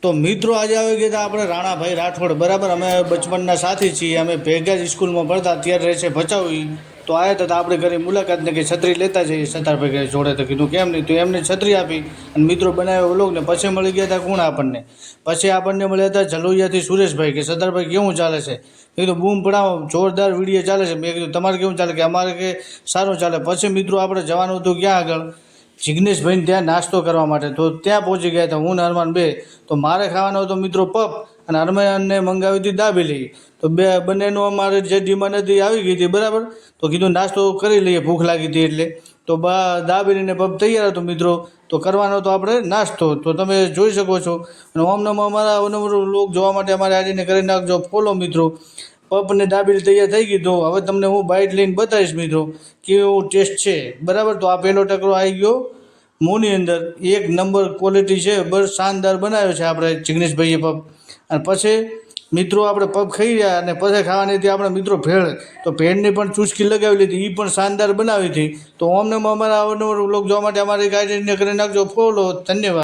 તો મિત્રો આજે આવી ગયા હતા આપણે રાણાભાઈ રાઠોડ બરાબર। અમે બચપનના સાથી છીએ, અમે ભેગા જ સ્કૂલમાં ભણતા, અત્યારે રહે છે ભચાઉ। તો આવ્યા હતા આપણે ઘરે મુલાકાતને કે છત્રી લેતા જઈએ સતારભાઈ જોડે। તો કીધું કેમ નહીં, તો એમને છત્રી આપી અને મિત્રો બનાવ્યો વ્લોગને પછી મળી ગયા હતા કોણ આપણને, પછી આપણને મળ્યા હતા જલોઈયાથી સુરેશભાઈ કે સતારભાઈ કેવું ચાલે છે। મેં કીધું બૂમ પડાવો, જોરદાર વિડીયો ચાલે છે। મેં કીધું તમારે કેવું ચાલે, કે અમારે કે સારું ચાલે। પછી મિત્રો આપણે જવાનું હતું ક્યાં આગળ, જિગ્નેશભાઈને ત્યાં નાસ્તો કરવા માટે। તો ત્યાં પહોંચી ગયા હતા હું ને અરમાન બે। તો મારે ખાવાનો હતો મિત્રો પપ અને અરમાનને મંગાવી હતી દાબેલી। તો બંનેનું અમારે જે ડિમાન્ડ હતી આવી ગઈ હતી બરાબર। તો કીધું નાસ્તો કરી લઈએ, ભૂખ લાગી હતી એટલે। તો દાબેલીને પપ તૈયાર હતો મિત્રો। તો કરવાનો હતો આપણે નાસ્તો, તો તમે જોઈ શકો છો। અને ઓમનામાં અમારા અવનવો લોક જોવા માટે અમારે આજીને કરી નાખજો ફોલો મિત્રો। પપ ને દાબેલી તૈયાર થઈ ગઈ। તો હવે તમને હું બાઇટ લઈને બતાવીશ મિત્રો કેવો ટેસ્ટ છે બરાબર। તો આ પહેલો ટકરો આવી ગયો મોંની અંદર, એક નંબર ક્વોલિટી છે, બસ શાનદાર બનાવ્યો છે આપણે જિગ્નેશભાઈએ પપ। અને પછી મિત્રો આપણે પપ ખાઈ રહ્યા અને પછી ખાવાની હતી આપણે મિત્રો ભેળ। તો ભેળની પણ ચૂસકી લગાવી લીધી, એ પણ શાનદાર બનાવી હતી। તો ઓમને અમારા અવનવો વ્લોગ જોવા માટે અમારી ગાઈડને કરી નાખજો ફોલો। ધન્યવાદ।